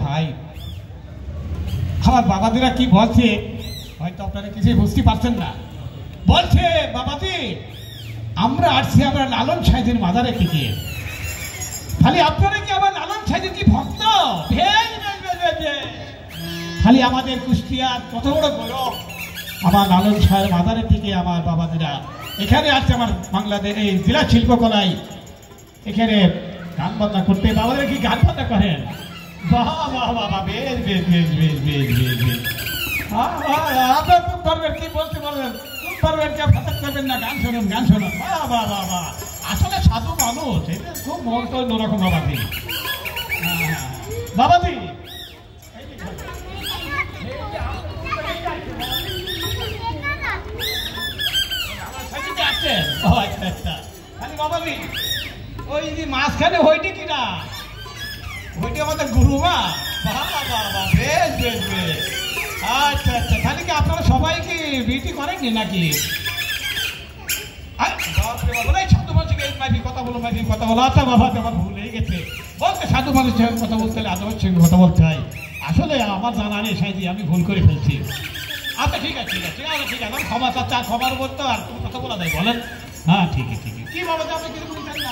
ভাই, আমার বাবাদিরা কি বলছে হয়তো আপনারা কিছুই বুঝতে পারছেন না। বলছে বাবাজি আমরা আসছি আমরা লালন সাহেবের মাজারে থেকে। খালি আপনারা কি আমার লালন সাহেবের কি ভক্ত? খালি আমাদের কুষ্টিয়ার কত বড় গৌরব, আমার লালন সাহেবের মাজারে থেকে আমার বাবাদিরা এখানে আসছে আমার বাংলাদেশ এই জেলা শিল্পকলায় এখানে গান বাজনা করতে। বাবাদের কি গান বাজনা করেন? বাহ বাহ বাবা, বেশ বেশ বেশ বেশ বেশ বেশ বেশ। আপনার খুব পারবেন, কি বলতে পারবেন, খুব পারবেন, কে ফাঁকা করবেন না। গান শোনেন গান শোনেন, বাহ বাহ বাহ বাহ। আসলে সাধু মানুষ, এটা খুব মন তো অন্যরকম। বাবাদি বাবাদি বাবাদি ওই যে মাঝখানে হইটি কিনা হইটি আমাদের গুরুমা। বেশ বেশ বেশ। আচ্ছা আচ্ছা, তাহলে কি আপনারা সবাই কি বিটি করেননি নাকি? সাধু মানুষের কথা বলো, মাঝি কথা বলো। আচ্ছা বাবা আমার ভুল হয়ে গেছে, বলতে সাধু মানুষের কথা বলতে হলে আদমের সঙ্গে কথা বলতে হয়। আসলে আমার জানা নেই সাইজি, আমি ভুল করে ফেলছি। আচ্ছা ঠিক আছে ঠিক আছে ঠিক আছে ঠিক আছে, ক্ষমা চাচ্ছা, ক্ষমার বলতো আর কথা বলা যায় বলেন। হ্যাঁ ঠিকই ঠিকই। কি বাবা আপনি কিছু বলছেন না?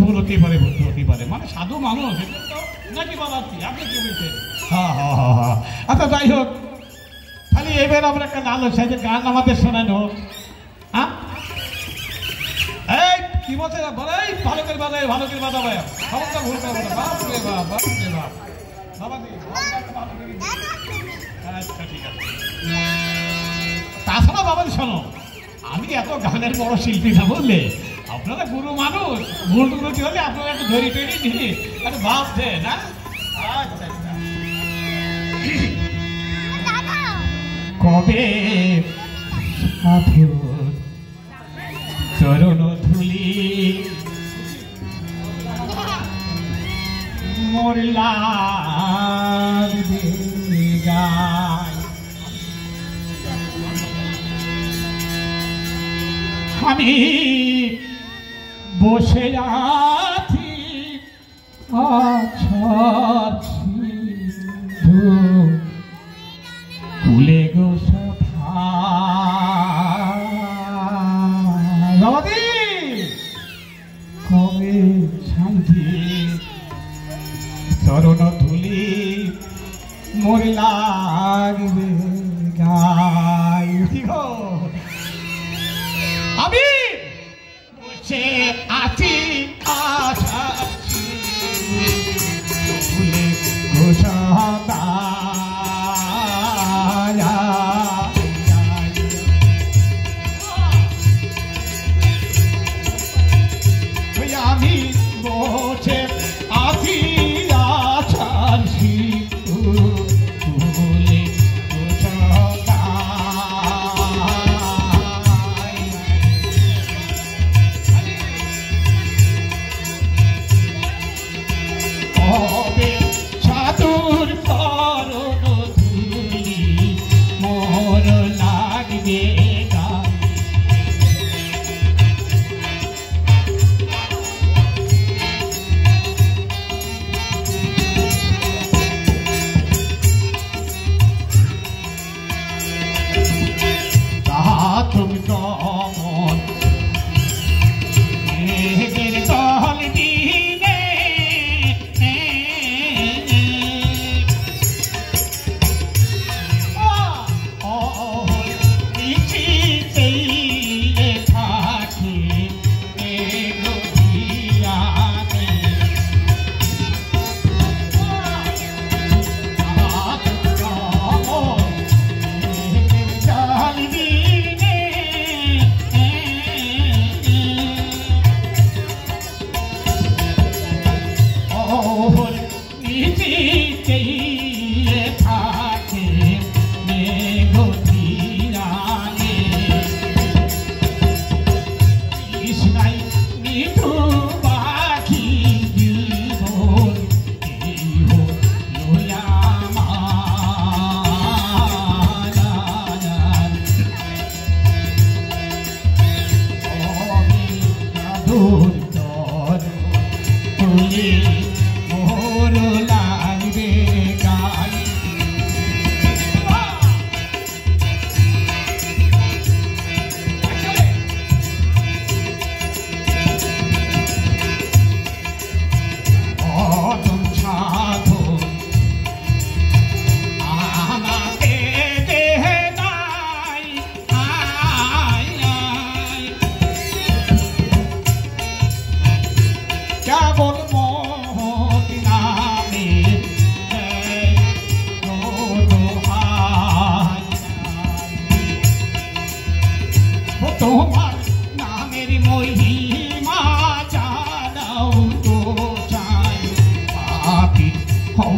ভুল হতেই পারে, ভুল হতেই পারে, মানে সাধু মানুষ নাকি বাবা? আপনি কি বলছেন? হ্যাঁ হ্যাঁ হ্যাঁ হ্যাঁ। আচ্ছা যাই হোক, খালি এবার আমরা একটা লালন সাহেবের গান আমাদের শোনানো। হ্যাঁ এই কি বলছে বলে, ভালো করে বাজায়, ভালো করে বাজাবে, সমস্ত ভুল করে বাবা। বাপ রে বাপ, বাপ রে বাপ। বাবা আচ্ছা ঠিক আছে। তাছাড়া বাবা শোনো, আমি এত গানের বড় শিল্পী না বললে, আপনারা গুরু মানুষ, ভুল টুকুটি হলে আপনারা একটু ধরি টরি নিয়ে একটু ভাব দেন। না আচ্ছা কবে চরণ ধুলি মরলা গায়, আমি বসে আছি কুলে গো বাবাদি কবে শান্তি চরণ ধুলি মোর লাগবে গাই। আমি বসে আছি ফুলে ঘোষণা আমি বসে আছি বলে মোর লাগবে গাই। অদম সাধন আমাকে দেহে নাই, আয় আয় কেবল মোহতি নামে তোমার নামের মহিমা জানাও তো চাই পাপি হও